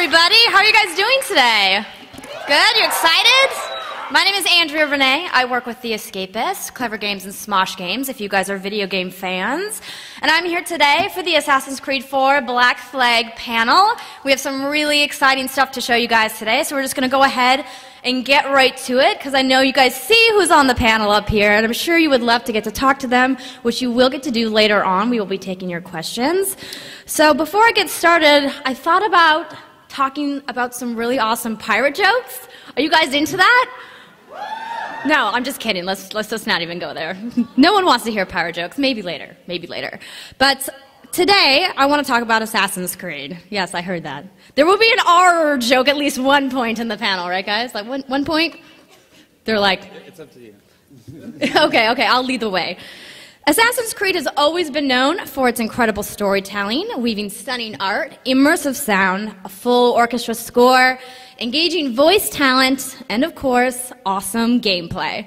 everybody. How are you guys doing today? Good? You excited? My name is Andrea Renee. I work with The Escapists, Clever Games and Smosh Games, if you guys are video game fans. And I'm here today for the Assassin's Creed 4 Black Flag panel. We have some really exciting stuff to show you guys today, so we're just going to go ahead and get right to it, because I know you guys see who's on the panel up here, and I'm sure you would love to get to talk to them, which you will get to do later on. We will be taking your questions. So before I get started, I thought about talking about some really awesome pirate jokes. Are you guys into that? No, I'm just kidding. Let's just not even go there. No one wants to hear pirate jokes. Maybe later. Maybe later. But today, I want to talk about Assassin's Creed. Yes, I heard that. There will be an R joke at least one point in the panel, right, guys? Like one point? They're like... It's up to you. Okay, I'll lead the way. Assassin's Creed has always been known for its incredible storytelling, weaving stunning art, immersive sound, a full orchestra score, engaging voice talent, and of course, awesome gameplay.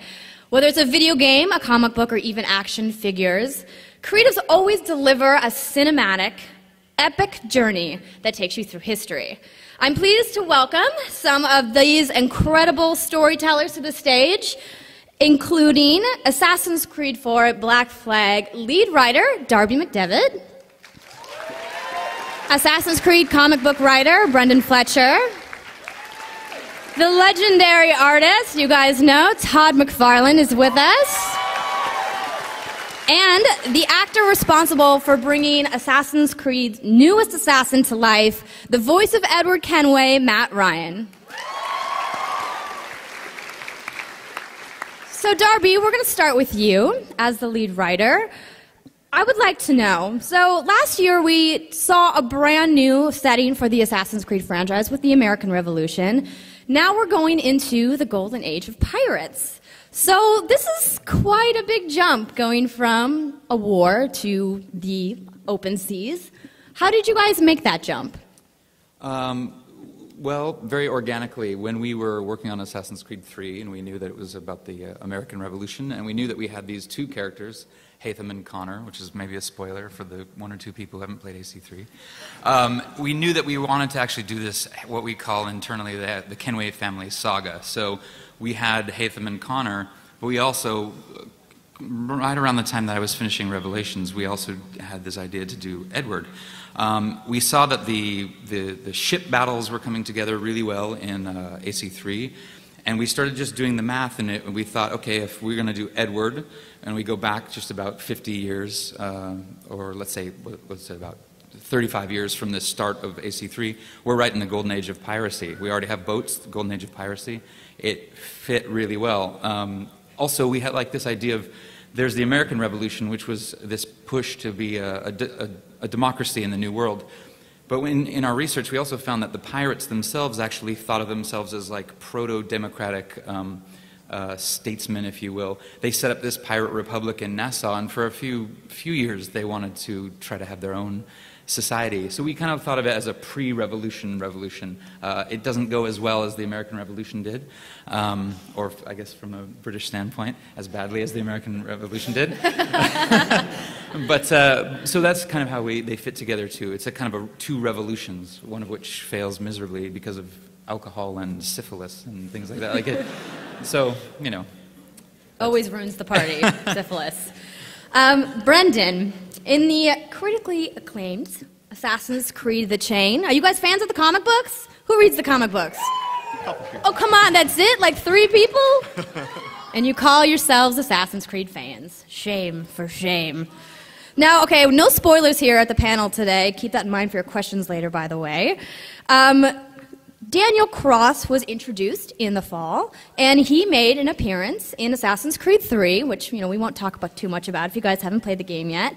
Whether it's a video game, a comic book, or even action figures, creatives always deliver a cinematic, epic journey that takes you through history. I'm pleased to welcome some of these incredible storytellers to the stage, including Assassin's Creed 4 Black Flag lead writer Darby McDevitt, Assassin's Creed comic book writer Brenden Fletcher, the legendary artist, you guys know, Todd McFarlane is with us, and the actor responsible for bringing Assassin's Creed's newest assassin to life, the voice of Edward Kenway Matt Ryan. So Darby, we're going to start with you as the lead writer. I would like to know, so last year we saw a brand new setting for the Assassin's Creed franchise with the American Revolution. Now we're going into the golden age of pirates. So this is quite a big jump, going from a war to the open seas. How did you guys make that jump? Well, very organically. When we were working on Assassin's Creed 3, and we knew that it was about the American Revolution, and we knew that we had these two characters, Haytham and Connor, which is maybe a spoiler for the one or two people who haven't played AC3. We knew that we wanted to actually do this, what we call internally the Kenway family saga. So we had Haytham and Connor, but we also, right around the time that I was finishing Revelations, we also had this idea to do Edward. We saw that the ship battles were coming together really well in AC3, and we started just doing the math, and we thought, okay, if we're going to do Edward, and we go back just about 50 years, or let's say about 35 years from the start of AC3, we're right in the golden age of piracy. We already have boats, the golden age of piracy. It fit really well. Also, we had like this idea of, there's the American Revolution, which was this push to be a democracy in the New World. But in our research, we also found that the pirates themselves actually thought of themselves as like proto-democratic statesmen, if you will. They set up this pirate republic in Nassau, and for a few years they wanted to try to have their own society. So we kind of thought of it as a pre-revolution revolution. It doesn't go as well as the American Revolution did, or I guess from a British standpoint, as badly as the American Revolution did. But so that's kind of how they fit together too. It's a kind of two revolutions, one of which fails miserably because of alcohol and syphilis and things like that. So, you know. Always ruins the party, syphilis. Brenden, in the critically acclaimed Assassin's Creed The Chain, are you guys fans of the comic books? Who reads the comic books? Oh, come on, that's it? Like 3 people? And you call yourselves Assassin's Creed fans. Shame for shame. Now, okay, no spoilers here at the panel today. Keep that in mind for your questions later, by the way. Daniel Cross was introduced in the fall, and he made an appearance in Assassin's Creed 3, which, we won't talk about too much about if you guys haven't played the game yet.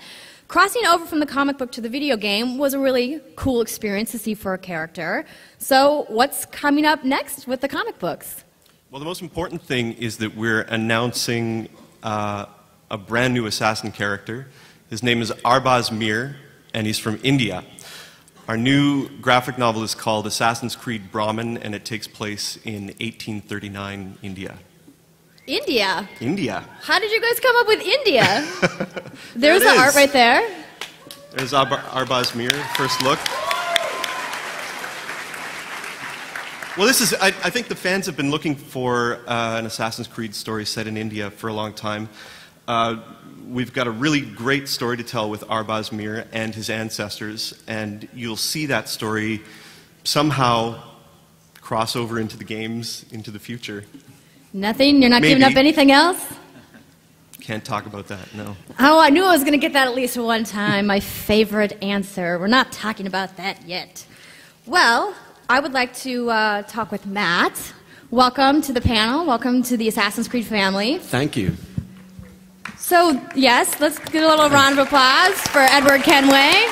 Crossing over from the comic book to the video game was a really cool experience to see for a character. So what's coming up next with the comic books? Well, the most important thing is that we're announcing a brand new assassin character. His name is Arbaz Mir, and he's from India. Our new graphic novel is called Assassin's Creed Brahman, and it takes place in 1839 India. India? India. How did you guys come up with India? There's the art right there. There's Arbaz Mir, first look. Well, this is, I think the fans have been looking for an Assassin's Creed story set in India for a long time. We've got a really great story to tell with Arbaz Mir and his ancestors, and you'll see that story somehow cross over into the games, into the future. Nothing? You're not Maybe. giving up anything else? Can't talk about that, no. Oh, I knew I was going to get that at least one time. My favorite answer. We're not talking about that yet. Well, I would like to talk with Matt. Welcome to the panel. Welcome to the Assassin's Creed family. Thank you. So, yes, let's get a little round of applause for Edward Kenway.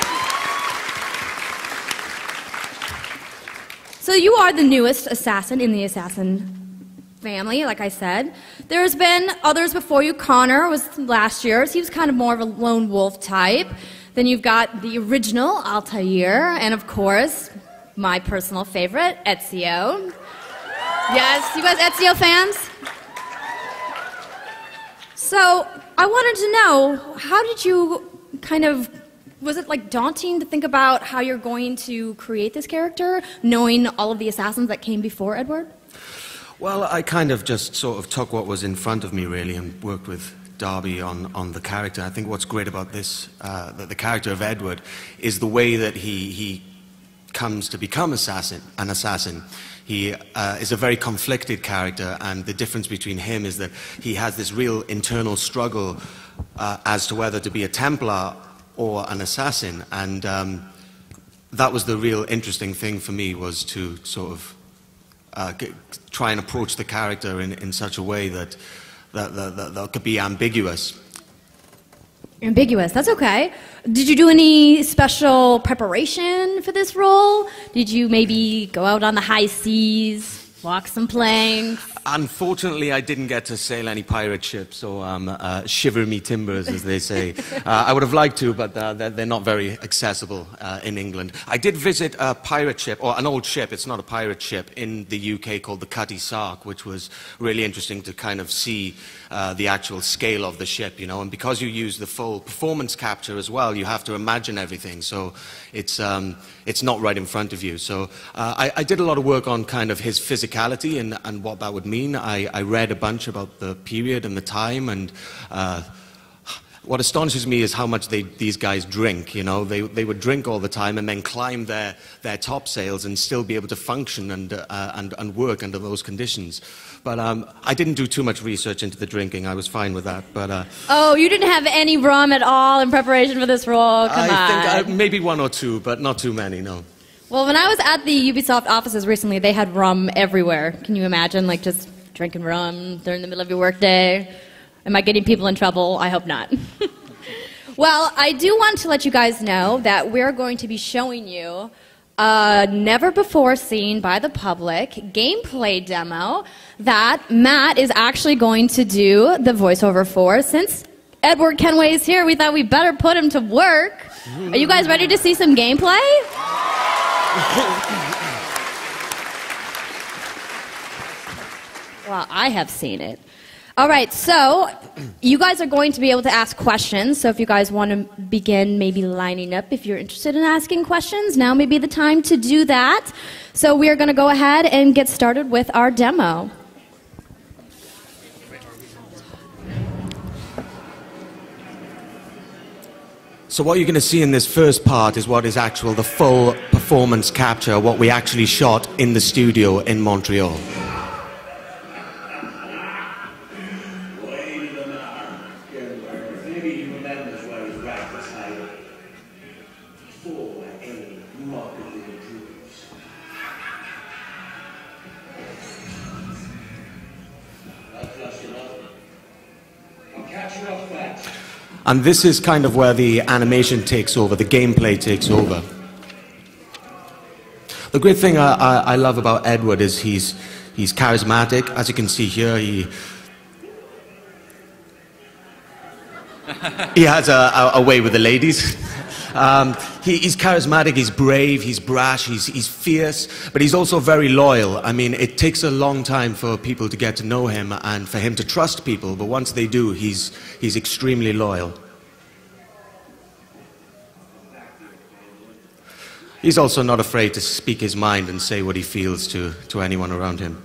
So you are the newest assassin in the assassin family, like I said. There's been others before you. Connor was last year, so he was kind of more of a lone wolf type. Then you've got the original Altair, and of course, my personal favorite, Ezio. Yes, you guys Ezio fans? So I wanted to know, how did you kind of, was it like daunting to think about how you're going to create this character, knowing all of the assassins that came before Edward? Well, I kind of just sort of took what was in front of me, really, and worked with Darby on the character. I think what's great about this, the character of Edward, is the way that he comes to become an assassin. He is a very conflicted character, and the difference between him is that he has this real internal struggle as to whether to be a Templar or an assassin. And that was the real interesting thing for me, was to sort of try and approach the character in such a way that could be ambiguous. Ambiguous, that's okay. Did you do any special preparation for this role? Did you maybe go out on the high seas, walk some planks? Unfortunately, I didn't get to sail any pirate ships, or shiver me timbers, as they say. I would have liked to, but they're not very accessible in England. I did visit a pirate ship, or an old ship, it's not a pirate ship, in the UK called the Cutty Sark, which was really interesting to kind of see the actual scale of the ship, you know. And because you use the full performance capture as well, you have to imagine everything, so it's not right in front of you. So I did a lot of work on kind of his physicality and what that would mean. I read a bunch about the period and the time, and what astonishes me is how much these guys drink. You know, they would drink all the time and then climb their topsails and still be able to function and work under those conditions. But I didn't do too much research into the drinking. I was fine with that. But oh, you didn't have any rum at all in preparation for this role? Come on. I think maybe one or two, but not too many, no. Well, when I was at the Ubisoft offices recently, they had rum everywhere. Can you imagine, like, just drinking rum during the middle of your workday? Am I getting people in trouble? I hope not. Well, I do want to let you guys know that we're going to be showing you a never-before-seen by the public gameplay demo that Matt is actually going to do the voiceover for. Since Edward Kenway is here, we thought we better put him to work. Are you guys ready to see some gameplay? Well, I have seen it. All right, so you guys are going to be able to ask questions. So if you guys want to begin maybe lining up, if you're interested in asking questions, now may be the time to do that. So we are going to go ahead and get started with our demo. So what you're going to see in this first part is what is actual, the full performance capture, what we actually shot in the studio in Montreal. And this is kind of where the animation takes over, the gameplay takes over. The great thing I love about Edward is he's charismatic. As you can see here, he has a way with the ladies. He's charismatic, he's brave, he's brash, he's fierce, but he's also very loyal. I mean, it takes a long time for people to get to know him and for him to trust people, but once they do, he's extremely loyal. He's also not afraid to speak his mind and say what he feels to anyone around him.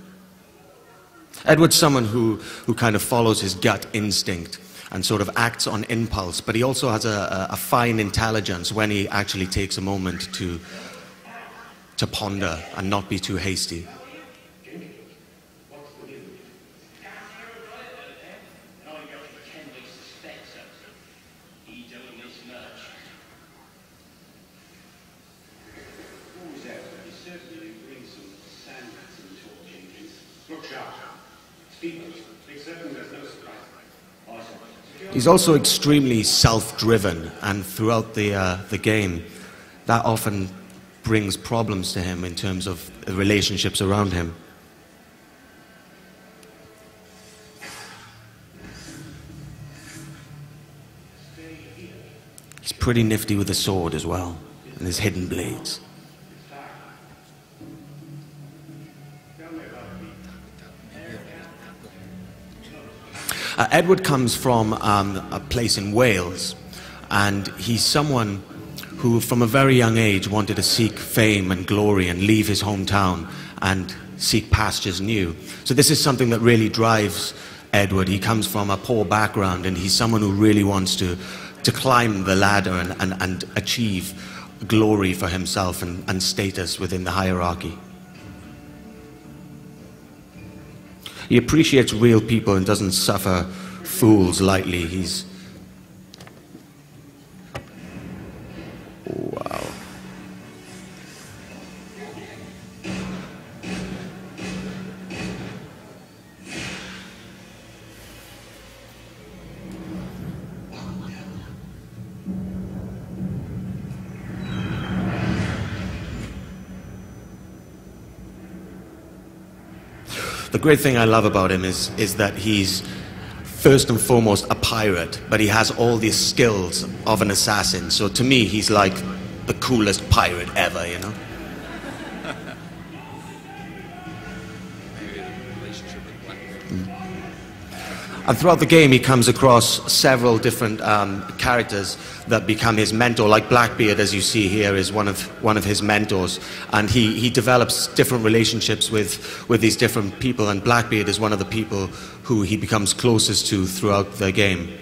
Edward's someone who kind of follows his gut instinct and sort of acts on impulse, but he also has a fine intelligence when he actually takes a moment to ponder and not be too hasty. He's also extremely self-driven, and throughout the game, that often brings problems to him in terms of the relationships around him. He's pretty nifty with the sword as well, and his hidden blades. Edward comes from a place in Wales, and he's someone who from a very young age wanted to seek fame and glory and leave his hometown and seek pastures new. So this is something that really drives Edward. He comes from a poor background, and he's someone who really wants to climb the ladder and achieve glory for himself and status within the hierarchy. He appreciates real people and doesn't suffer fools lightly. Wow. The great thing I love about him is that he's first and foremost a pirate, but he has all the skills of an assassin. So to me, he's like the coolest pirate ever, you know? And throughout the game, he comes across several different characters that become his mentor. Like Blackbeard, as you see here, is one of his mentors, and he develops different relationships with these different people. And Blackbeard is one of the people who he becomes closest to throughout the game.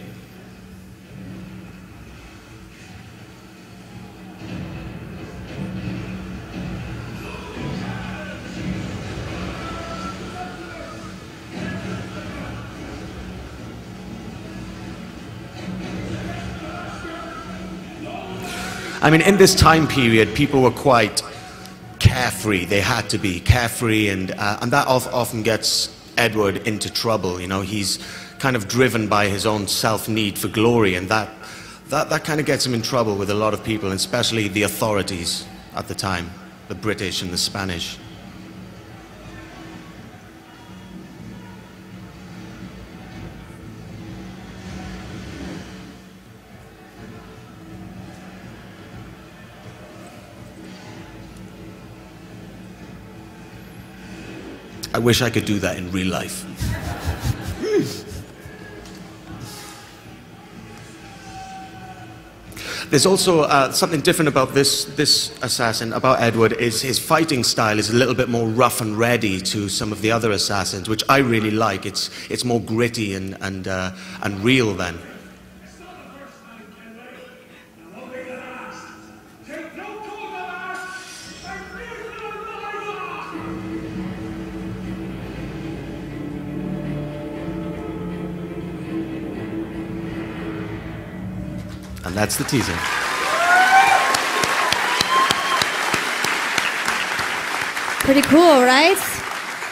I mean, in this time period, people were quite carefree. They had to be carefree, and that often gets Edward into trouble. You know, he's kind of driven by his own self-need for glory, and that kind of gets him in trouble with a lot of people, and especially the authorities at the time, the British and the Spanish. I wish I could do that in real life. There's also something different about this assassin, about Edward, is his fighting style is a little bit more rough and ready to some of the other assassins, which I really like. It's more gritty and real then. And that's the teaser. Pretty cool, right?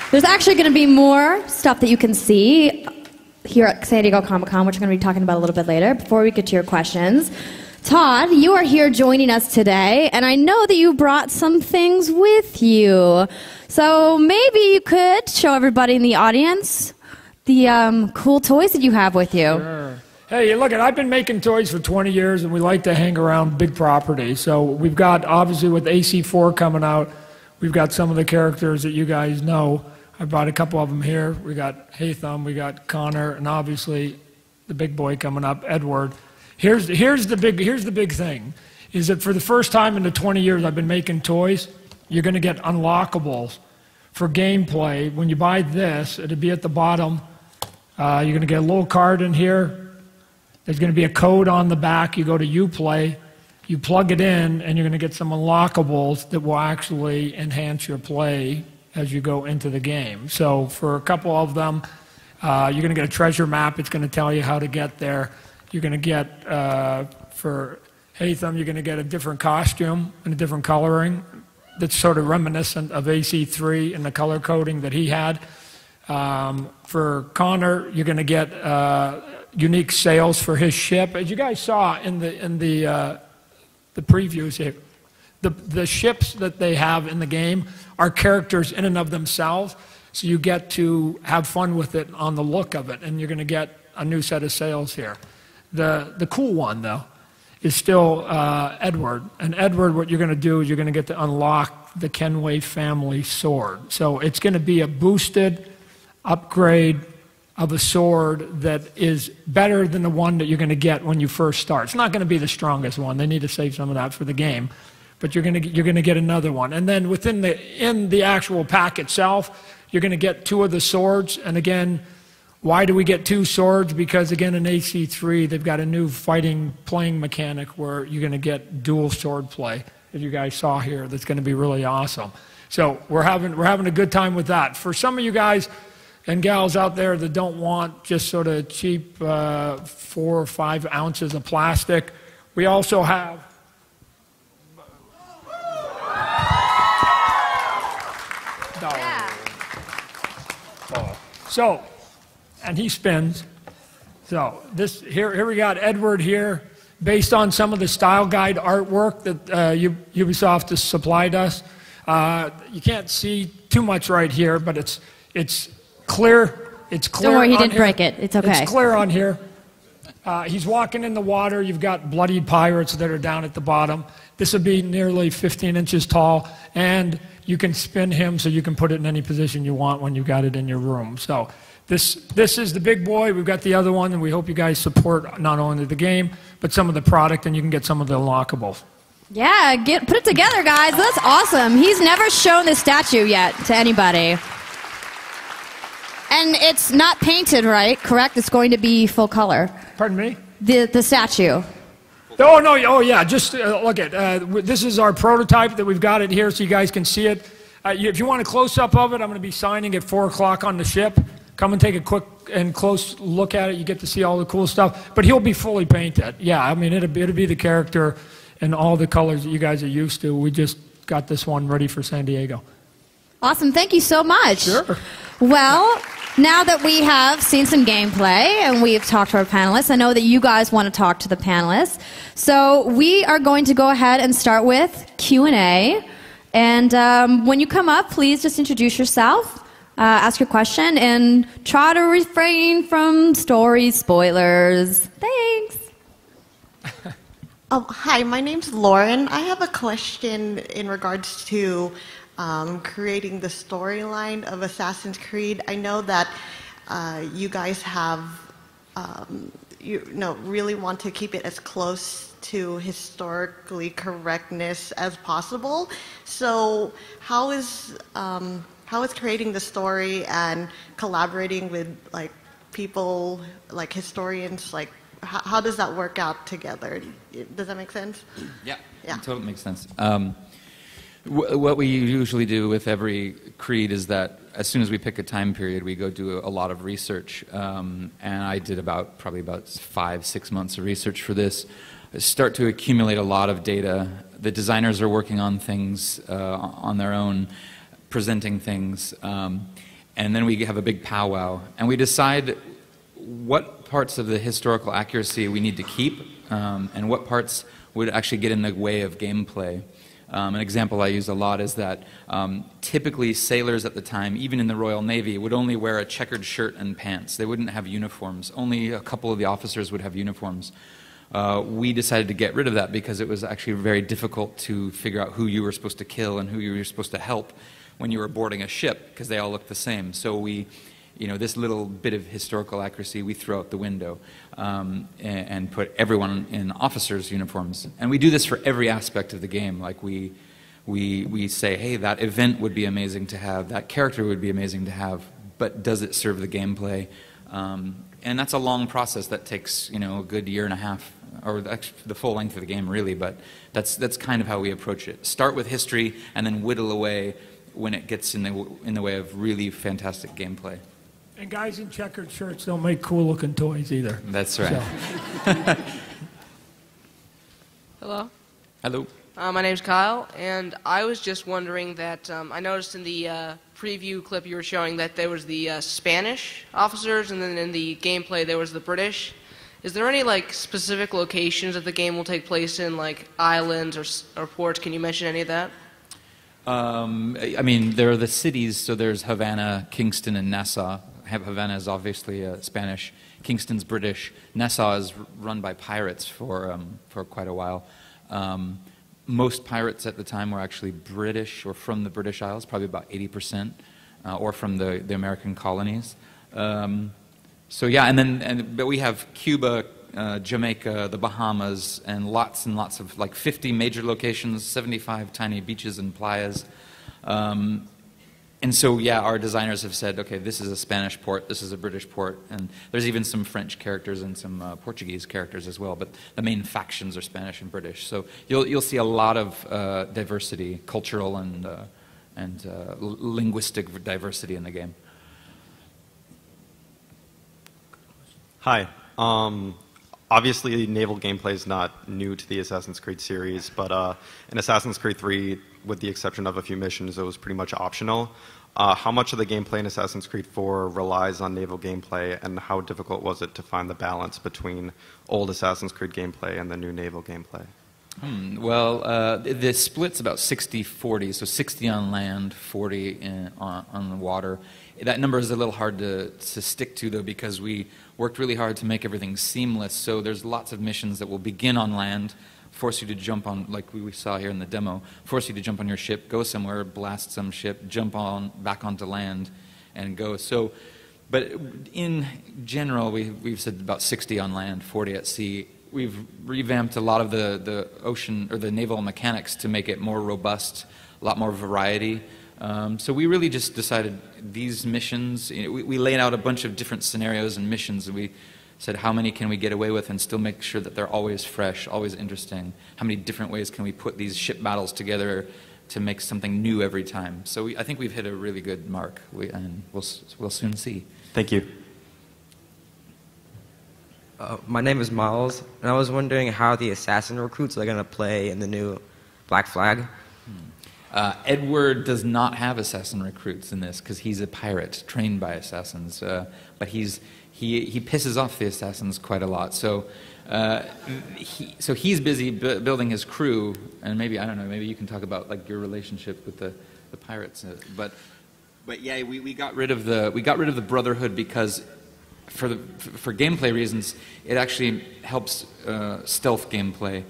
There's actually going to be more stuff that you can see here at San Diego Comic-Con, which we're going to be talking about a little bit later. Before we get to your questions, Todd, you are here joining us today, and I know that you brought some things with you. So maybe you could show everybody in the audience the cool toys that you have with you. Sure. Hey, look, I've been making toys for 20 years, and we like to hang around big property. So we've got, obviously, with AC4 coming out, we've got some of the characters that you guys know. I brought a couple of them here. We got Haytham, we got Connor, and obviously the big boy coming up, Edward. Here's the big thing, is that for the first time in the 20 years I've been making toys, you're going to get unlockables for gameplay. When you buy this, it'll be at the bottom. You're going to get a little card in here. There's going to be a code on the back. You go to Uplay, you plug it in, and you're going to get some unlockables that will actually enhance your play as you go into the game. So for a couple of them, you're going to get a treasure map. It's going to tell you how to get there. You're going to get, for Haytham, you're going to get a different costume and a different coloring that's sort of reminiscent of AC3 and the color coding that he had. For Connor, you're going to get unique sails for his ship. As you guys saw in the previews here, the ships that they have in the game are characters in and of themselves, so you get to have fun with it on the look of it, and you're going to get a new set of sails here. The cool one, though, is still Edward. And Edward, what you're going to do is you're going to get to unlock the Kenway family sword. So it's going to be a boosted upgrade of a sword that is better than the one that you're going to get when you first start. It's not going to be the strongest one. They need to save some of that for the game. But you're going to get another one. And then in the actual pack itself, you're going to get 2 of the swords. And again, why do we get 2 swords? Because again, in AC3, they've got a new playing mechanic where you're going to get dual sword play, as you guys saw here. That's going to be really awesome. So we're having a good time with that. For some of you guys and gals out there that don't want just sort of cheap 4 or 5 ounces of plastic, we also have So, and he spins. So this here we got Edward here, based on some of the style guide artwork that Ubisoft has supplied us. You can't see too much right here, but it's clear. It's clear. Don't worry, he didn't here. break it. It's okay. It's clear on here. He's walking in the water. You've got bloodied pirates that are down at the bottom. This will be nearly 15 inches tall, and you can spin him so you can put it in any position you want when you got it in your room. So this is the big boy. We've got the other one, and we hope you guys support not only the game, but some of the product, and you can get some of the unlockables. Yeah, put it together, guys. That's awesome. He's never shown this statue yet to anybody. And it's not painted, right? Correct? It's going to be full color. Pardon me? The statue. Oh, no, oh, yeah, just look at this is our prototype that we've got it here so you guys can see it. If you want a close-up of it, I'm going to be signing at 4 o'clock on the ship. Come and take a quick and close look at it. You get to see all the cool stuff. But he'll be fully painted. Yeah, I mean, it'll be the character in all the colors that you guys are used to. We just got this one ready for San Diego. Awesome. Thank you so much. Sure. Well, now that we have seen some gameplay and we've talked to our panelists, I know that you guys want to talk to the panelists. So we are going to go ahead and start with Q&A. And when you come up, please just introduce yourself, ask your question, and try to refrain from story spoilers. Thanks. Oh, hi, my name's Lauren. I have a question in regards to creating the storyline of Assassin's Creed. I know that you guys have, really want to keep it as close to historically correctness as possible. So how is creating the story and collaborating with people, historians, how does that work out together? Does that make sense? Yeah. It totally makes sense. What we usually do with every creed is that as soon as we pick a time period, we go do a lot of research. And I did probably about 5-6 months of research for this. I start to accumulate a lot of data. The designers are working on things on their own, presenting things. And then we have a big powwow. And we decide what parts of the historical accuracy we need to keep and what parts would actually get in the way of gameplay. An example I use a lot is that typically sailors at the time, even in the Royal Navy, would only wear a checkered shirt and pants. They wouldn't have uniforms. Only a couple of the officers would have uniforms. We decided to get rid of that because it was actually very difficult to figure out who you were supposed to kill and who you were supposed to help when you were boarding a ship because they all looked the same. So we you know, this little bit of historical accuracy we throw out the window, and put everyone in officers' uniforms. And we do this for every aspect of the game. Like we say, hey, that event would be amazing to have, that character would be amazing to have, but does it serve the gameplay? And that's a long process that takes, you know, a good year and a half, or actually the full length of the game, really. But that's kind of how we approach it. Start with history, and then whittle away when it gets in the way of really fantastic gameplay. And guys in checkered shirts don't make cool-looking toys either. That's right. So. Hello. Hello. My name's Kyle, and I was just wondering that I noticed in the preview clip you were showing that there was the Spanish officers, and then in the gameplay there was the British. Is there any like specific locations that the game will take place in, like islands or ports? Can you mention any of that? I mean, there are the cities, so there's Havana, Kingston, and Nassau. Havana is obviously Spanish. Kingston's British. Nassau is run by pirates for quite a while. Most pirates at the time were actually British or from the British Isles, probably about 80%, or from the American colonies. So yeah, but we have Cuba, Jamaica, the Bahamas, and lots of, like 50 major locations, 75 tiny beaches and playas. And so, yeah, our designers have said, okay, this is a Spanish port, this is a British port, and there's even some French characters and some Portuguese characters as well, but the main factions are Spanish and British. So you'll see a lot of diversity, cultural and linguistic diversity in the game. Hi. Obviously, naval gameplay is not new to the Assassin's Creed series, but in Assassin's Creed 3, with the exception of a few missions, it was pretty much optional. How much of the gameplay in Assassin's Creed 4 relies on naval gameplay, and how difficult was it to find the balance between old Assassin's Creed gameplay and the new naval gameplay? Well, the split's about 60-40, so 60 on land, 40 on the water. That number is a little hard to stick to, though, because we worked really hard to make everything seamless. So there's lots of missions that will begin on land, force you to jump on, like we saw here in the demo, force you to jump on your ship, go somewhere, blast some ship, jump back onto land, and go. So, but in general, we've said about 60 on land, 40 at sea. We've revamped a lot of the ocean or the naval mechanics to make it more robust, a lot more variety. So we really just decided these missions, we laid out a bunch of different scenarios and missions, and we said how many can we get away with and still make sure that they're always fresh, always interesting. How many different ways can we put these ship battles together to make something new every time? So I think we've hit a really good mark, and we'll soon see. Thank you. My name is Miles, and I was wondering how the assassin recruits are going to play in the new Black Flag. Edward does not have assassin recruits in this because he's a pirate trained by assassins, but he pisses off the assassins quite a lot. So he's busy building his crew, and maybe I don't know. Maybe you can talk about like your relationship with the pirates. But yeah, we got rid of the Brotherhood because for gameplay reasons, it actually helps stealth gameplay.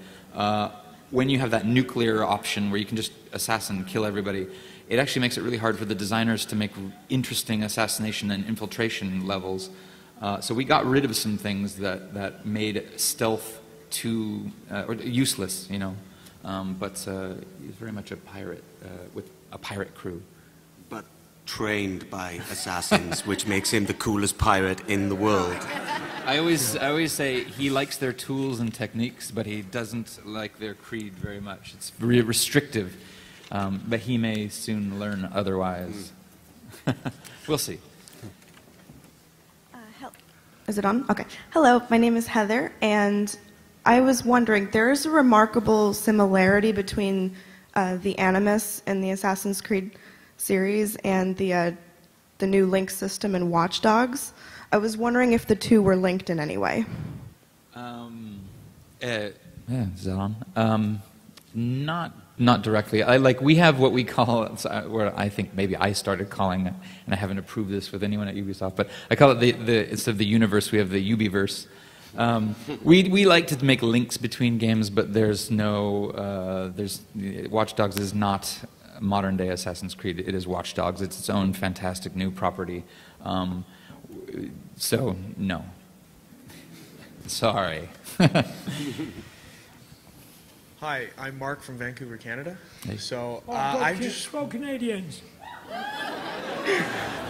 When you have that nuclear option where you can just assassin, kill everybody, it actually makes it really hard for the designers to make interesting assassination and infiltration levels. So we got rid of some things that made stealth too or useless, you know. But he's very much a pirate with a pirate crew. But trained by assassins, which makes him the coolest pirate in the world. I always say he likes their tools and techniques, but he doesn't like their creed very much. It's very restrictive, but he may soon learn otherwise. We'll see. Is it on? Okay. Hello, my name is Heather, and I was wondering, there is a remarkable similarity between the Animus in the Assassin's Creed series and the new link system in Watch Dogs. I was wondering if the two were linked in any way. Yeah, is that on? Not directly. We have what we call, where I think maybe I started calling it, and I haven't approved this with anyone at Ubisoft, but I call it instead of the universe, we have the Ubiverse. We like to make links between games, but there's no, Watch Dogs is not modern day Assassin's Creed. It is Watch Dogs. It's its own fantastic new property. So, no. Sorry. Hi, I'm Mark from Vancouver, Canada. Hey. So I'm just Canadians.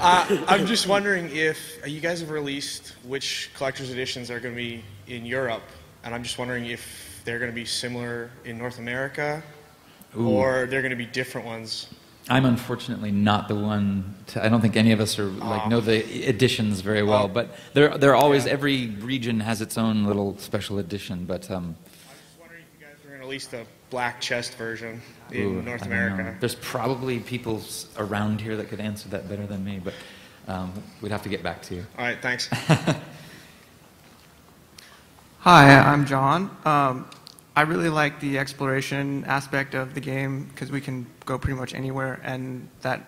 I'm just wondering if you guys have released which collector's editions are going to be in Europe, and I'm just wondering if they're going to be similar in North America, or they're going to be different ones. I'm unfortunately not the one I don't think any of us are know the editions very well, but they're always every region has its own little special edition. But I was just wondering if you guys are going to release the black chest version in North America. There's probably people around here that could answer that better than me, but we'd have to get back to you. All right, thanks. Hi, I'm John. I really like the exploration aspect of the game because we can go pretty much anywhere, and that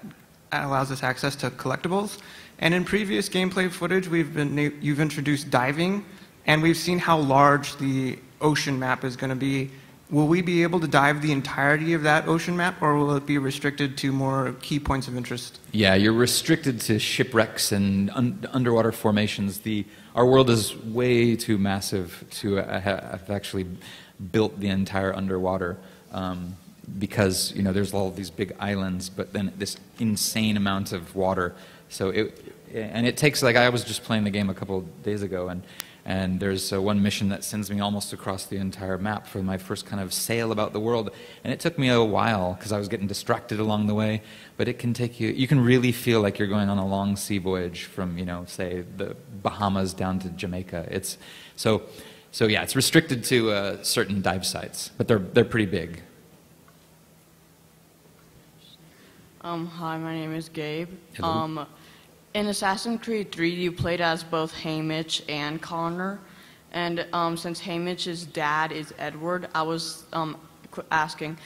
allows us access to collectibles. And in previous gameplay footage, you've introduced diving, and we've seen how large the ocean map is going to be. Will we be able to dive the entirety of that ocean map, or will it be restricted to more key points of interest? Yeah, you're restricted to shipwrecks and underwater formations. Our world is way too massive to have actually built the entire underwater because there's all these big islands, but then this insane amount of water. So it takes, like, I was just playing the game a couple of days ago, and there's one mission that sends me almost across the entire map for my first kind of sail about the world, and it took me a while because I was getting distracted along the way. But it can take you can really feel like you're going on a long sea voyage from say the Bahamas down to Jamaica. So yeah, it's restricted to certain dive sites, but they're pretty big. Hi, my name is Gabe. Hello. In Assassin's Creed 3, you played as both Haymitch and Connor, and since Haymitch's dad is Edward, I was asking,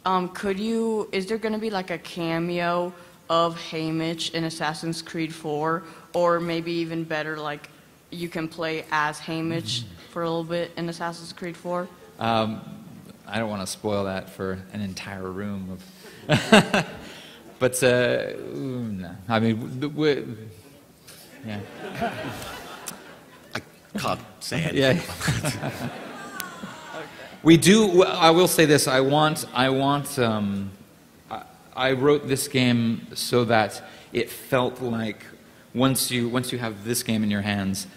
is there going to be like a cameo of Haymitch in Assassin's Creed 4, or maybe even better, like you can play as Haymitch for a little bit in Assassin's Creed 4? I don't want to spoil that for an entire room of... But, no. I mean, yeah. I can't say anything. Yeah. We do, I will say this, I wrote this game so that it felt like once you have this game in your hands,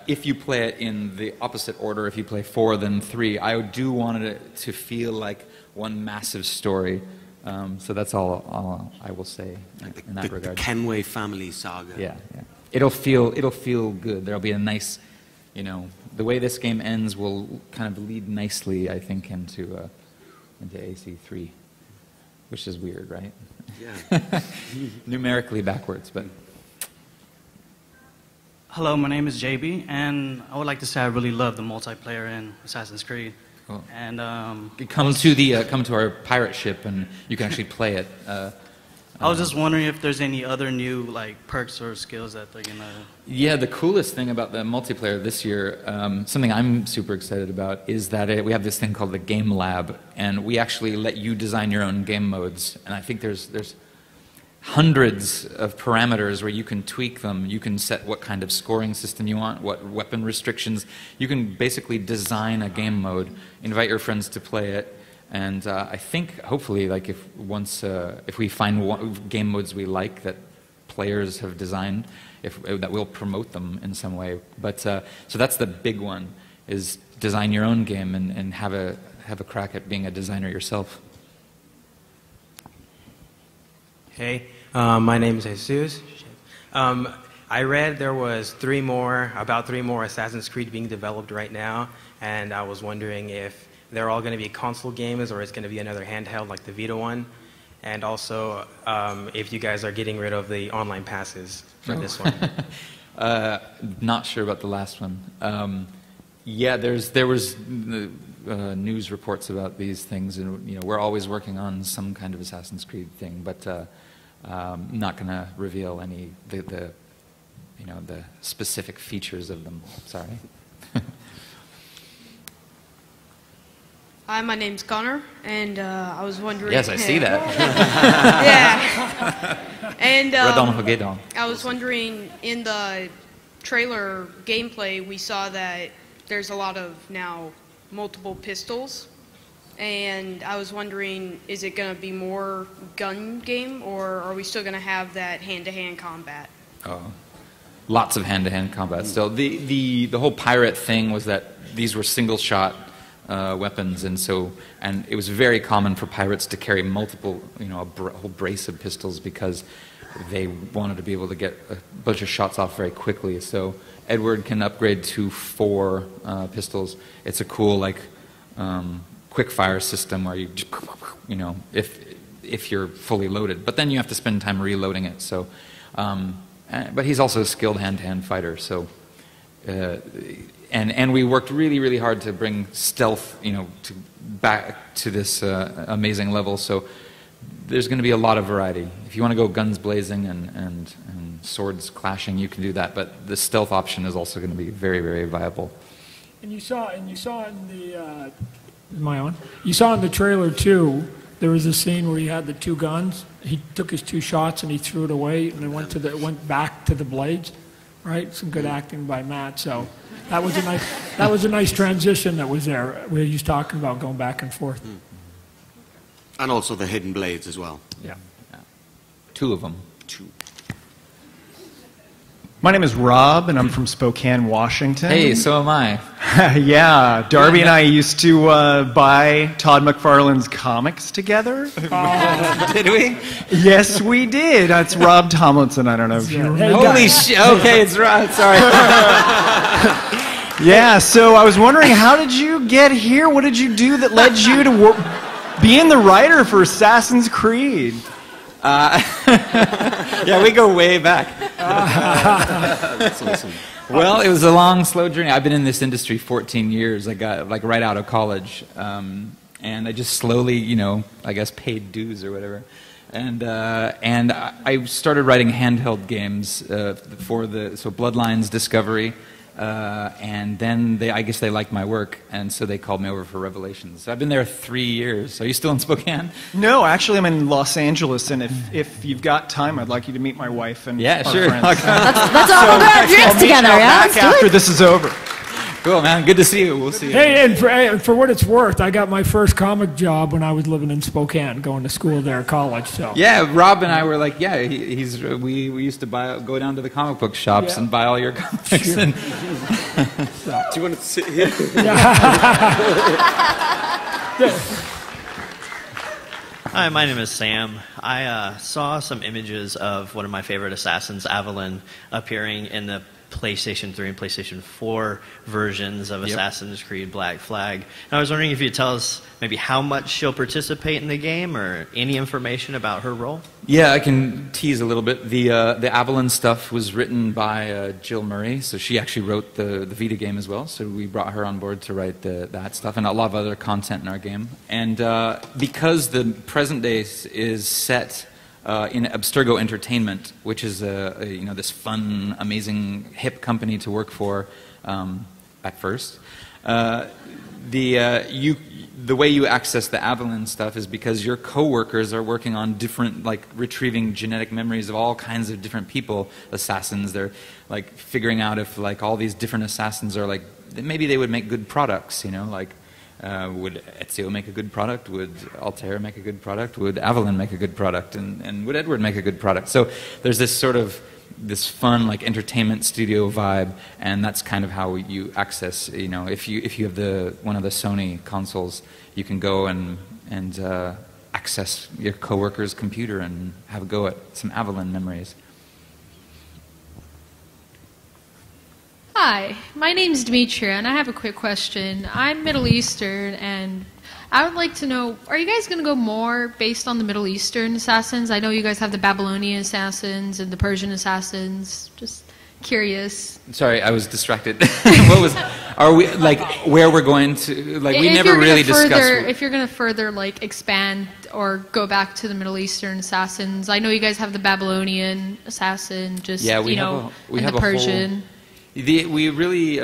if you play it in the opposite order, if you play 4 then 3, I do want it to feel like one massive story. So that's all I will say in that regard. The Kenway family saga. Yeah. It'll feel good. There'll be a nice, the way this game ends will kind of lead nicely, I think, into AC3, which is weird, right? Yeah. Numerically backwards, but. Hello, my name is JB, and I would like to say I really love the multiplayer in Assassin's Creed. Cool. And come to our pirate ship, and you can actually play it. I was just wondering if there's any other new perks or skills that they're gonna. Yeah, the coolest thing about the multiplayer this year, something I'm super excited about, is that we have this thing called the Game Lab, and we actually let you design your own game modes. And I think there's hundreds of parameters where you can tweak them. You can set what kind of scoring system you want, what weapon restrictions. You can basically design a game mode, invite your friends to play it, and I think hopefully, if we find game modes we like that players have designed, that we'll promote them in some way. But so that's the big one: is design your own game and have a crack at being a designer yourself. Hey, my name is Jesus. I read there was about three more Assassin's Creed being developed right now, and I was wondering if they're all going to be console games or it's going to be another handheld like the Vita one, and also if you guys are getting rid of the online passes for this one. Not sure about the last one. Yeah, there was news reports about these things, and we're always working on some kind of Assassin's Creed thing, but not going to reveal any the specific features of them. Sorry. Hi, my name's Connor, and I was wondering. Yes, I see that. Yeah. And I was wondering, in the trailer gameplay, we saw that there's a lot of now multiple pistols. And I was wondering, is it going to be more gun game, or are we still going to have that hand-to-hand combat? Oh, lots of hand-to-hand combat still. The whole pirate thing was that these were single-shot weapons, and it was very common for pirates to carry multiple, a whole brace of pistols because they wanted to be able to get a bunch of shots off very quickly. So Edward can upgrade to 4 pistols. It's a cool quick fire system where you if you're fully loaded, but then you have to spend time reloading it. So, but he's also a skilled hand-to-hand fighter. So, and we worked really hard to bring stealth, back to this amazing level. So there's going to be a lot of variety. If you want to go guns blazing and swords clashing, you can do that. But the stealth option is also going to be very viable. And you saw in the. Am I on? You saw in the trailer too. There was a scene where he had the 2 guns. He took his 2 shots and he threw it away, and it went back to the blades. Right? Some good acting by Matt. So that was a nice transition that was there. Where he was talking about going back and forth. And also the hidden blades as well. Yeah. 2 of them. 2. My name is Rob, and I'm from Spokane, Washington. Hey, so am I. Yeah, Darby and I used to buy Todd McFarlane's comics together. Did we? Yes, we did. That's Rob Tomlinson. I don't know if you remember. Holy shit. Okay, it's Rob. Sorry. Yeah, so I was wondering, how did you get here? What did you do that led you to being the writer for Assassin's Creed? Yeah, we go way back. That's awesome. Well, it was a long, slow journey. I've been in this industry 14 years. I got right out of college, and I just slowly, I guess paid dues or whatever. And I started writing handheld games for Bloodlines, Discovery. And then I guess they liked my work, and so they called me over for Revelations. So I've been there 3 years. Are you still in Spokane? No, actually I'm in Los Angeles, and if you've got time, I'd like you to meet my wife and our friends. Let's all go have drinks together, yeah? Back after this is over. Cool, man. Good to see you. We'll see you. Hey, and for what it's worth, I got my first comic job when I was living in Spokane, going to school there, college. So yeah, Rob and I were like, we used to go down to the comic book shops and buy all your comics. Sure. And Do you want to sit here? Hi, my name is Sam. I saw some images of one of my favorite assassins, Evelyn, appearing in the PlayStation 3 and PlayStation 4 versions of Assassin's Creed Black Flag. And I was wondering if you'd tell us maybe how much she'll participate in the game or any information about her role. Yeah, I can tease a little bit. The Evelyn stuff was written by Jill Murray, so she actually wrote the Vita game as well. So we brought her on board to write that stuff and a lot of other content in our game. And because the present day is set in Abstergo Entertainment, which is this fun, amazing, hip company to work for at first. The way you access the Evelyn stuff is because your coworkers are working on different, retrieving genetic memories of all kinds of different people, assassins. They're figuring out if all these different assassins are maybe they would make good products, would Ezio make a good product? Would Altair make a good product? Would Evelyn make a good product? And would Edward make a good product? So there's this sort of fun entertainment studio vibe, and that's kind of how you access. If you have one of the Sony consoles, you can go and access your coworker's computer and have a go at some Evelyn memories. Hi, my name's Demetria, and I have a quick question. I'm Middle Eastern, and I would like to know, are you guys going to go more based on the Middle Eastern assassins? I know you guys have the Babylonian assassins and the Persian assassins. Just curious. Sorry, I was distracted. Are we, where we're going to, we never really discussed. If you're going to further, expand or go back to the Middle Eastern assassins, I know you guys have the Babylonian assassin, and the Persian. We really,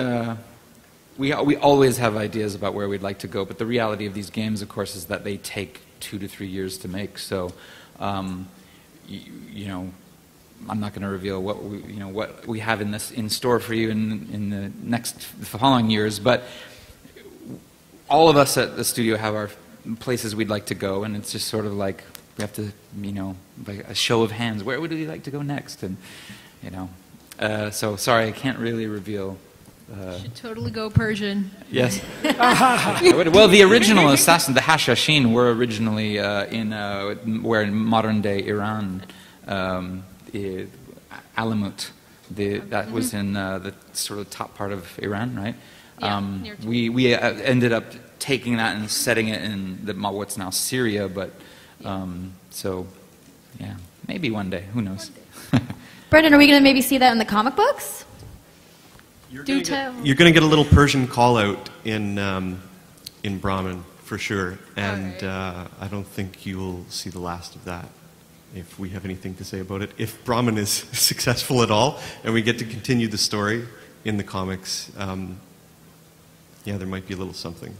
we always have ideas about where we'd like to go, but the reality of these games, of course, is that they take 2 to 3 years to make. So, I'm not going to reveal what we have in store for you in the following years, but all of us at the studio have our places we'd like to go, and it's just sort of like we have to, like a show of hands. Where would we like to go next? And so sorry, I can't really reveal. Should totally go Persian. Yes. Well, the original assassin, the Hashashin, were originally in modern day Iran. Alamut, that was in the sort of top part of Iran, right? Yeah, we ended up taking that and setting it in what's now Syria, but so yeah, maybe one day, who knows? Brenden, are we going to maybe see that in the comic books? You're going to get a little Persian call out in Brahman for sure, and I don't think you will see the last of that. If we have anything to say about it, if Brahman is successful at all, and we get to continue the story in the comics, yeah, there might be a little something.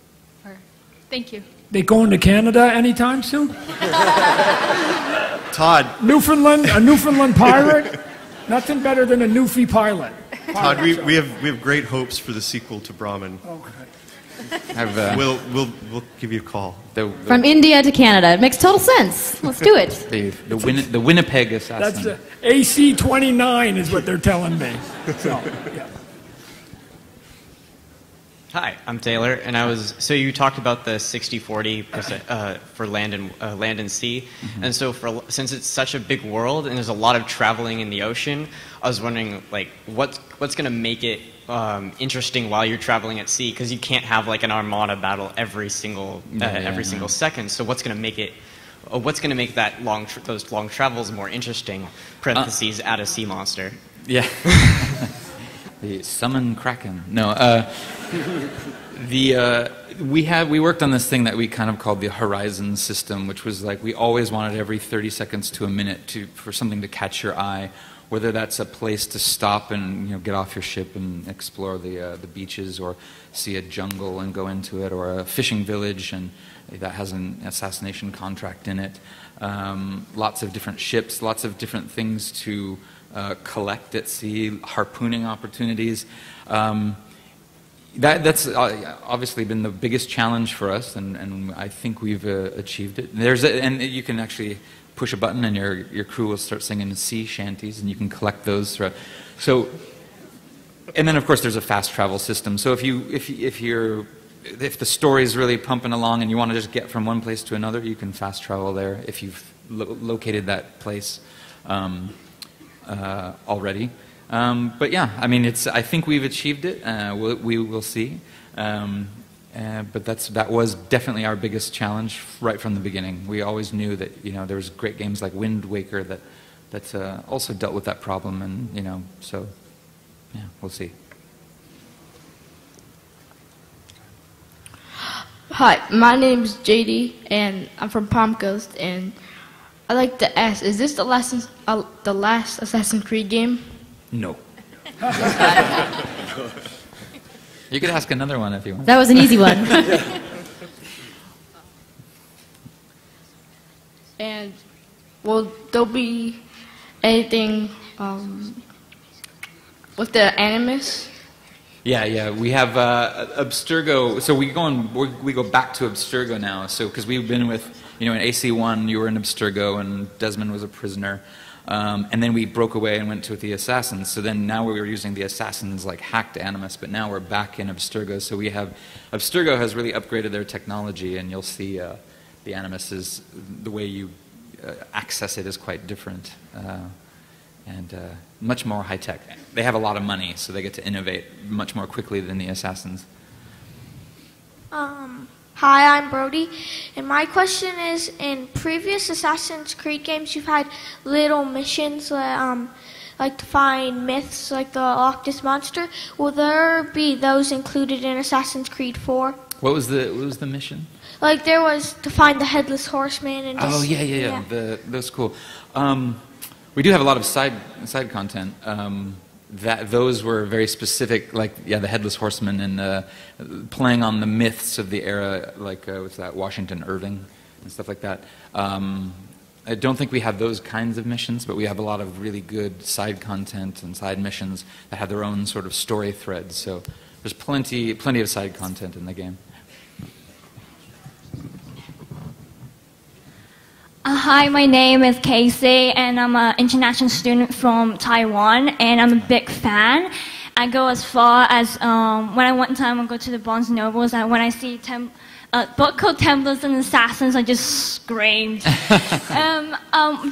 Thank you. They going to Canada anytime soon? Todd. A Newfoundland pirate? Nothing better than a Newfie pilot. Todd, we have great hopes for the sequel to Brahman. Okay. We'll give you a call. From India to Canada. It makes total sense. Let's do it. The Winnipeg assassin. That's AC 29 is what they're telling me. So, yeah. Hi, I'm Taylor, and so you talked about the 60-40% for land and sea, and so since it's such a big world and there's a lot of traveling in the ocean, I was wondering like what's going to make it interesting while you're traveling at sea, because you can't have like an armada battle every single second. So what's going to make it? What's going to make that those long travels more interesting? Parentheses, add a sea monster. Yeah. The summon Kraken. No. We worked on this thing that we kind of called the horizon system, which was like we always wanted every 30 seconds to a minute for something to catch your eye, whether that's a place to stop and get off your ship and explore the beaches, or see a jungle and go into it, or a fishing village and that has an assassination contract in it. Lots of different ships, lots of different things to collect at sea, harpooning opportunities. That's obviously been the biggest challenge for us, and I think we've achieved it. And you can actually push a button and your crew will start singing sea shanties, and you can collect those throughout. So, and then of course there's a fast travel system. So if the story is really pumping along and you want to just get from one place to another, you can fast travel there if you've located that place already. But yeah, I mean, I think we've achieved it. We will see. But that was definitely our biggest challenge right from the beginning. We always knew that there was great games like Wind Waker that also dealt with that problem, and so yeah, we'll see. Hi, my name's JD, and I'm from Palm Coast, and I'd like to ask, is this the last Assassin's Creed game? No. You could ask another one if you want. That was an easy one. And will there be anything with the Animus? Yeah, we have Abstergo. So we go back to Abstergo now. So because we've been with, in AC1, you were in Abstergo, and Desmond was a prisoner. And then we broke away and went to the Assassins. So then now we were using the Assassins like hacked Animus, but now we're back in Abstergo. So Abstergo has really upgraded their technology, and you'll see the Animus is, the way you access it is quite different. And much more high-tech. They have a lot of money, so they get to innovate much more quickly than the Assassins. Hi, I'm Brody, and my question is, in previous Assassin's Creed games, you've had little missions like to find myths like the Loch Ness Monster. Will there be those included in Assassin's Creed 4? What was the mission? Like there was to find the Headless Horseman and just, yeah. Those cool. We do have a lot of side content. Those were very specific, like the Headless Horseman, and playing on the myths of the era, like what's that, Washington Irving and stuff like that. I don't think we have those kinds of missions, but we have a lot of really good side content and side missions that have their own sort of story threads. So there's plenty of side content in the game. Hi, my name is Casey, and I'm an international student from Taiwan, and I'm a big fan. I go as far as when I one time I go to the Barnes & Nobles, and when I see a book called Templars and Assassins, I just screamed.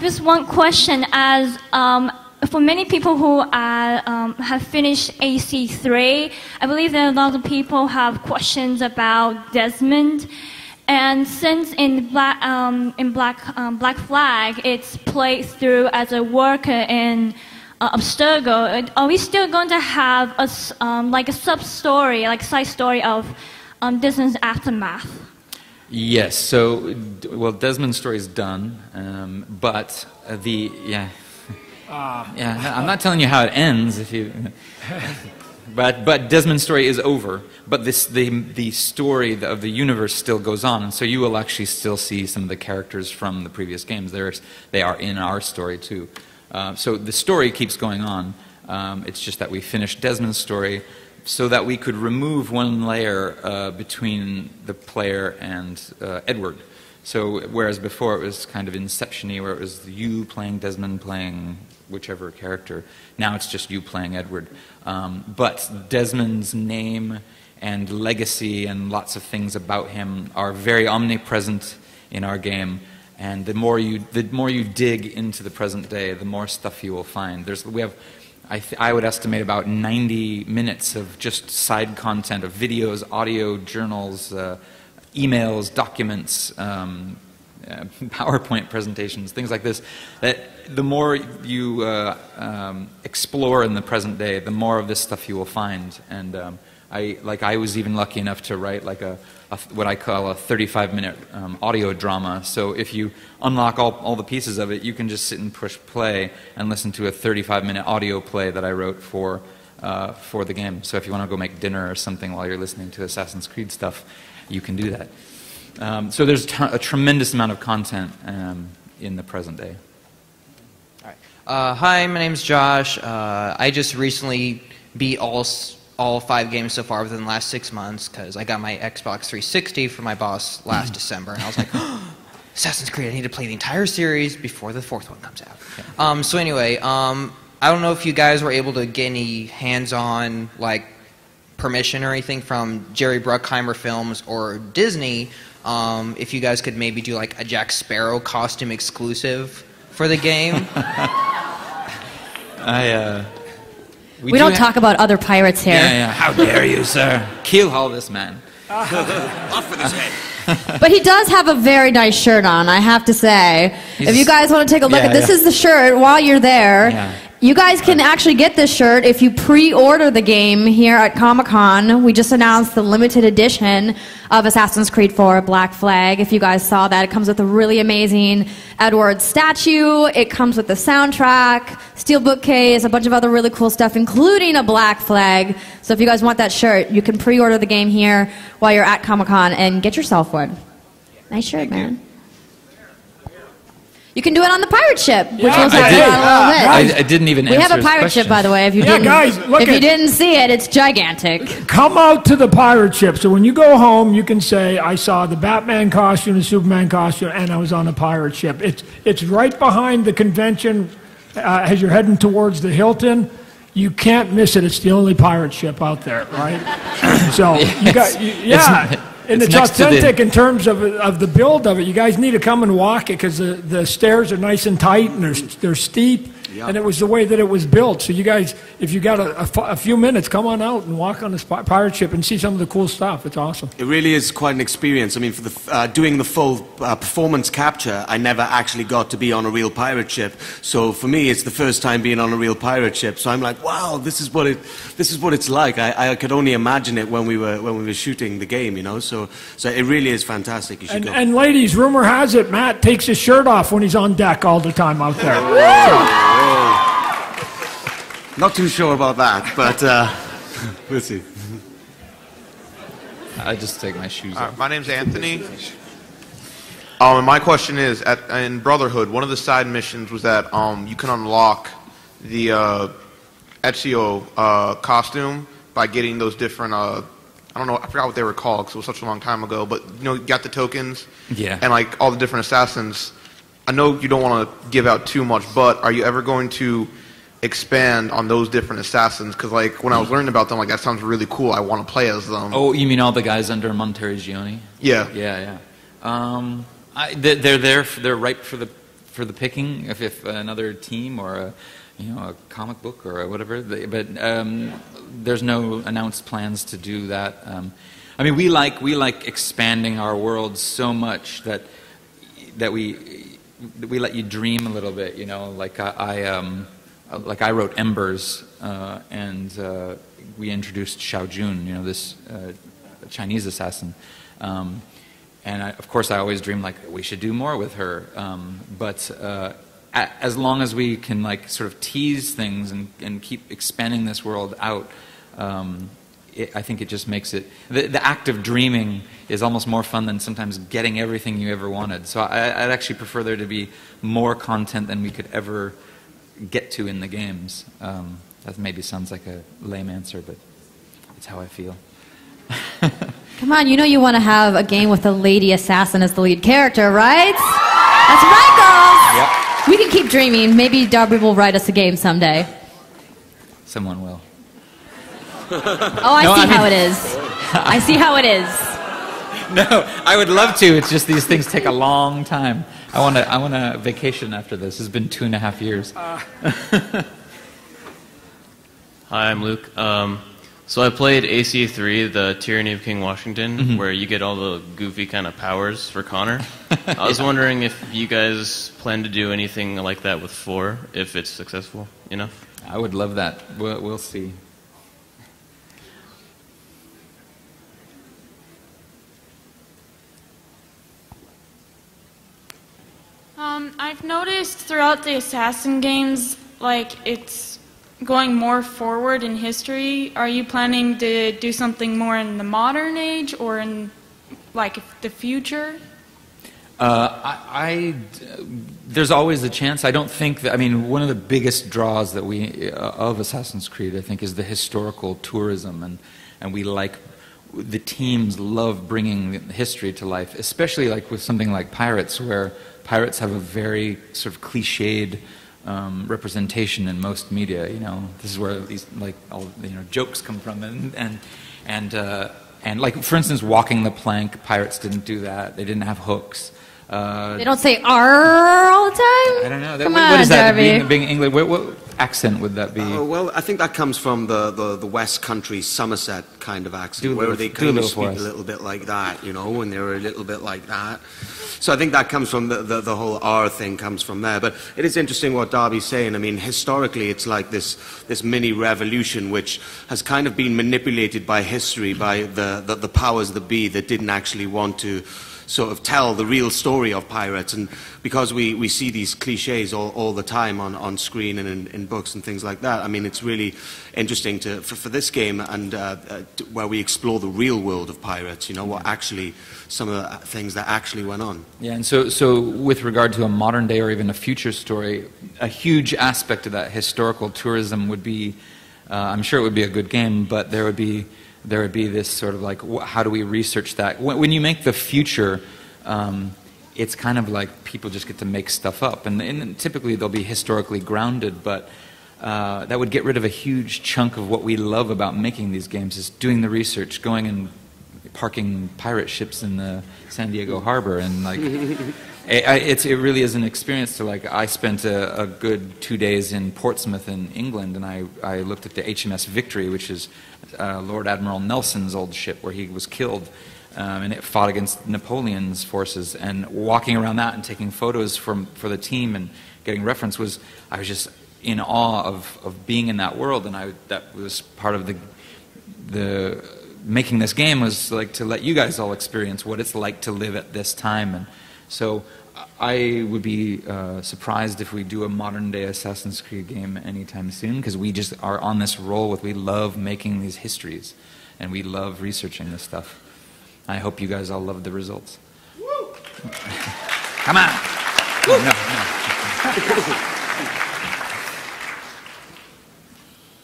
Just one question, as for many people who have finished AC3, I believe that a lot of people have questions about Desmond. And since in Black Flag, it's played through as a worker in Abstergo, are we still going to have like a sub-story, like a side story of Desmond's aftermath? Yes. So, well, Desmond's story is done, but yeah, I'm not telling you how it ends if you. But Desmond's story is over. But the story of the universe still goes on, and so you will actually still see some of the characters from the previous games. They are in our story too. So the story keeps going on. It's just that we finished Desmond's story so that we could remove one layer between the player and Edward. So whereas before it was kind of Inception-y, where it was you playing Desmond, playing whichever character, now it's just you playing Edward. But Desmond's name and legacy and lots of things about him are very omnipresent in our game. And the more you dig into the present day, the more stuff you will find. I would estimate about 90 minutes of just side content of videos, audio, journals, emails, documents, PowerPoint presentations, things like this. That the more you explore in the present day, the more of this stuff you will find. And I was even lucky enough to write like what I call a 35-minute audio drama. So if you unlock all the pieces of it, you can just sit and push play and listen to a 35-minute audio play that I wrote for the game. So if you want to go make dinner or something while you're listening to Assassin's Creed stuff, you can do that. So there's a tremendous amount of content in the present day. Hi, my name's Josh. I just recently beat all 5 games so far within the last 6 months because I got my Xbox 360 from my boss last December, and I was like, Assassin's Creed, I need to play the entire series before the 4th one comes out. So anyway, I don't know if you guys were able to get any hands-on like permission or anything from Jerry Bruckheimer Films or Disney, if you guys could maybe do like a Jack Sparrow costume exclusive for the game. We don't talk about other pirates here. Yeah. How dare you, sir? Kill all this man. Off with his head. But he does have a very nice shirt on, I have to say. If you guys want to take a look at this, is the shirt while you're there. Yeah. You guys can actually get this shirt if you pre-order the game here at Comic-Con. We just announced the limited edition of Assassin's Creed 4 Black Flag. If you guys saw that, it comes with a really amazing Edward statue. It comes with the soundtrack, steel bookcase, a bunch of other really cool stuff, including a Black Flag. So if you guys want that shirt, you can pre-order the game here while you're at Comic-Con and get yourself one. Nice shirt, man. You can do it on the pirate ship, which we'll talk about a little bit. I didn't even answer We have a his pirate question. ship, by the way. If you didn't see it, it's gigantic. Come out to the pirate ship. So when you go home, you can say, I saw the Batman costume, the Superman costume, and I was on a pirate ship. It's right behind the convention as you're heading towards the Hilton. You can't miss it. It's the only pirate ship out there, right? So you got, and it's authentic in terms of the build of it. You guys need to come and walk it because the stairs are nice and tight and they're steep. Yep. And it was the way that it was built. So you guys, if you got a few minutes, come on out and walk on this pirate ship and see some of the cool stuff. It's awesome. It really is quite an experience. I mean, for the doing the full performance capture, I never actually got to be on a real pirate ship. So for me, it's the first time being on a real pirate ship. So I'm like, wow, this is what it's like. I could only imagine it when we were shooting the game, you know. So it really is fantastic. You should go. And ladies, rumor has it Matt takes his shirt off when he's on deck all the time out there. Not too sure about that, but we'll see. I just take my shoes off. My name's Anthony. And my question is, in Brotherhood, one of the side missions was that you can unlock the Ezio costume by getting those different, I don't know, I forgot what they were called because it was such a long time ago, but you know, you got the tokens Yeah. and like all the different assassins. I know you don't want to give out too much, but are you ever going to expand on those different assassins? Because like when I was learning about them, like that sounds really cool. I want to play as them. Oh, you mean all the guys under Monteriggioni? Yeah. Yeah, yeah. They're there. They're ripe for the picking. If another team or a comic book or whatever. But there's no announced plans to do that. I mean, we like expanding our world so much that we let you dream a little bit. You know, like I wrote Embers, and we introduced Xiao Jun. You know, this Chinese assassin. And of course, I always dream like we should do more with her. But as long as we can like sort of tease things and keep expanding this world out, I think it just makes it. The act of dreaming is almost more fun than sometimes getting everything you ever wanted. So I'd actually prefer there to be more content than we could ever get to in the games. That maybe sounds like a lame answer, but it's how I feel. Come on, you know you want to have a game with a lady assassin as the lead character, right? That's right, girls! Yep. We can keep dreaming. Maybe Darby will write us a game someday. Someone will. Oh, I see how it is. I see how it is. No, I would love to. It's just these things take a long time. I want a vacation after this. It's been 2.5 years. Hi, I'm Luke. So I played AC3, the Tyranny of King Washington, where you get all the goofy kind of powers for Connor. I was wondering if you guys plan to do anything like that with 4, if it's successful enough. I would love that. We'll see. I've noticed throughout the Assassin games, like, it's going more forward in history. Are you planning to do something more in the modern age or in, like, the future? There's always a chance. I don't think that, I mean, one of the biggest draws that of Assassin's Creed, I think, is the historical tourism, and we like, the teams love bringing history to life, especially like with something like Pirates, where pirates have a very sort of cliched representation in most media. You know, this is where these like all jokes come from, and like for instance, walking the plank. Pirates didn't do that. They didn't have hooks. They don't say "r" all the time. I don't know. Come what on, is that? Darby. Being English, what accent would that be? Well, I think that comes from the West Country Somerset kind of accent, where they kind of speak a little bit like that, you know, when they were a little bit like that. So I think that comes from the whole R thing comes from there. But it is interesting what Darby's saying. I mean, historically, it's like this mini revolution which has kind of been manipulated by history, by the powers that be that didn't actually want to sort of tell the real story of pirates. And because we see these cliches all the time on screen and in books and things like that, I mean, it's really interesting for this game and where we explore the real world of pirates, you know, what actually, some of the things that actually went on. Yeah, and so with regard to a modern day or even a future story, a huge aspect of that historical tourism would be, I'm sure it would be a good game, but there would be this sort of like, how do we research that? When you make the future, it's kind of like people just get to make stuff up, and typically they'll be historically grounded, but that would get rid of a huge chunk of what we love about making these games, is doing the research, going and parking pirate ships in the San Diego harbor, and like it really is an experience to, like, I spent a good 2 days in Portsmouth in England, and I looked at the HMS Victory, which is Lord Admiral Nelson's old ship where he was killed, and it fought against Napoleon's forces, and walking around that and taking photos for the team and getting reference I was just in awe of being in that world, and that was part of the making this game, was like to let you guys all experience what it's like to live at this time. And so I would be surprised if we do a modern day Assassin's Creed game anytime soon, because we just are on this roll we love making these histories and we love researching this stuff. I hope you guys all love the results. Woo! Come on. No.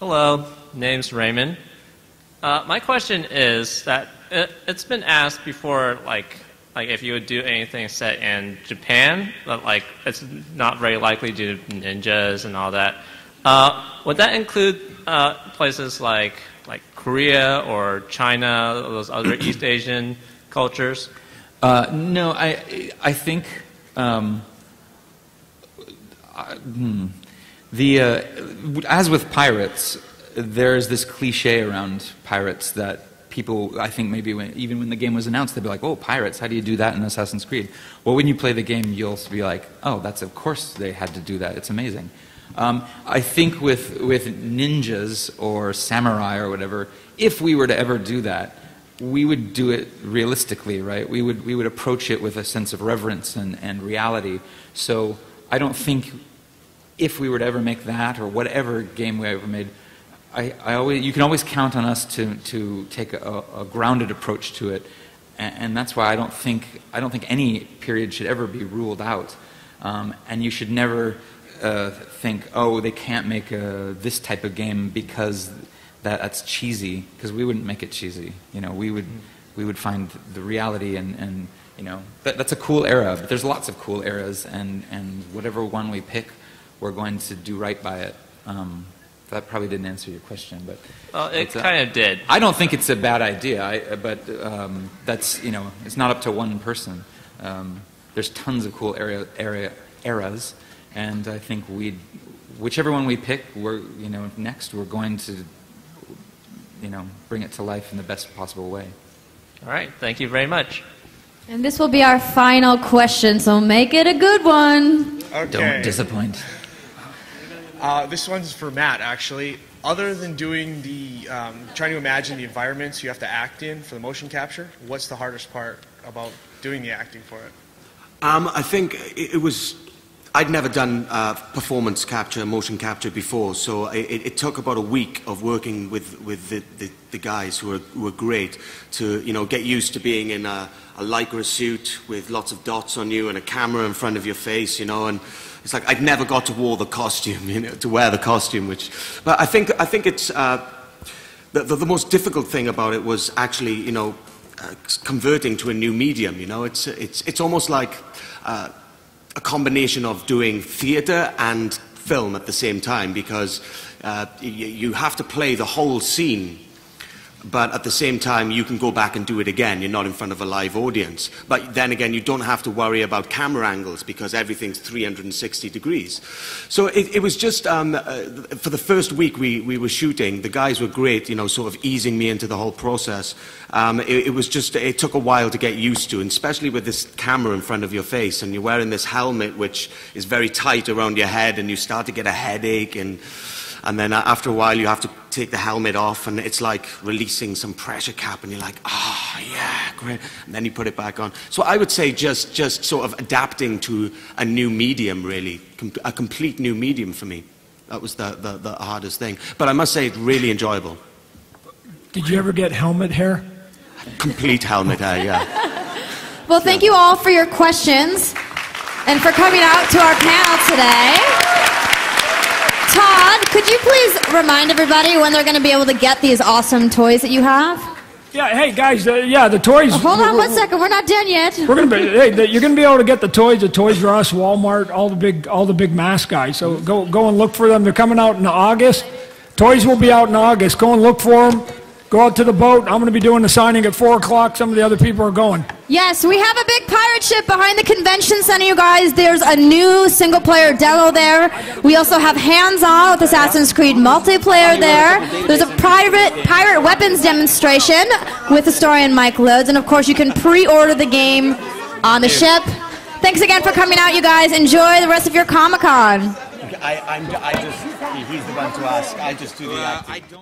Hello, name's Raymond. My question is that it's been asked before, like if you would do anything set in Japan, but like it's not very likely due to ninjas and all that. Would that include places like Korea or China, those other East Asian cultures? No, I think as with pirates, there's this cliche around pirates that people, I think maybe even when the game was announced, they'd be like, oh, pirates, how do you do that in Assassin's Creed? Well, when you play the game, you'll be like, oh, that's of course they had to do that. It's amazing. I think with ninjas or samurai or whatever, if we were to ever do that, we would do it realistically, right? We would approach it with a sense of reverence and reality. So I don't think if we were to ever make that or whatever game we ever made, you can always count on us to take a grounded approach to it, and that's why I don't think any period should ever be ruled out, and you should never think, oh, they can't make this type of game because that's cheesy, because we wouldn't make it cheesy. You know, we would find the reality, and you know, that's a cool era. But there's lots of cool eras, and whatever one we pick, we're going to do right by it. That probably didn't answer your question, but it kind of did. I don't think it's a bad idea, but that's, you know, it's not up to one person. There's tons of cool eras, and I think whichever one we pick, next we're going to, bring it to life in the best possible way. All right, thank you very much. And this will be our final question, so make it a good one. Okay. Don't disappoint. This one's for Matt, actually. Other than doing trying to imagine the environments you have to act in for the motion capture, what's the hardest part about doing the acting for it? I think it was, I'd never done performance capture, motion capture before, so it took about a week of working with the guys who were great to, get used to being in a Lycra suit with lots of dots on you and a camera in front of your face, and it's like I'd never got to wear the costume, but I think it's the most difficult thing about it was actually, converting to a new medium. It's almost like a combination of doing theater and film at the same time, because you have to play the whole scene, but at the same time you can go back and do it again. You're not in front of a live audience, but then again you don't have to worry about camera angles because everything's 360 degrees. So it was just for the first week we were shooting, the guys were great, sort of easing me into the whole process. It took a while to get used to, and especially with this camera in front of your face and you're wearing this helmet which is very tight around your head, and you start to get a headache, and then after a while you have to take the helmet off, and it's like releasing some pressure cap, and you're like, oh yeah, great, and then you put it back on. So I would say just sort of adapting to a new medium, really, a complete new medium for me. That was the hardest thing, but I must say it's really enjoyable. Did you ever get helmet hair? Complete helmet hair, yeah. Well, thank you all for your questions and for coming out to our panel today. Todd, could you please remind everybody when they're going to be able to get these awesome toys that you have? Yeah, hey guys, the toys. Oh, hold on one second, we're not done yet. You're going to be able to get the toys at Toys R Us, Walmart, all the big mass guys. So go and look for them. They're coming out in August. Toys will be out in August. Go and look for them. Go out to the boat. I'm going to be doing the signing at 4 o'clock. Some of the other people are going. Yes, we have a big pirate ship behind the convention center, you guys. There's a new single-player demo there. We also have hands-on with Assassin's Creed multiplayer there. There's a pirate weapons demonstration with historian Mike Lodes. And, of course, you can pre-order the game on the ship. Thanks again for coming out, you guys. Enjoy the rest of your Comic-Con. He's the one to ask. I just do the acting.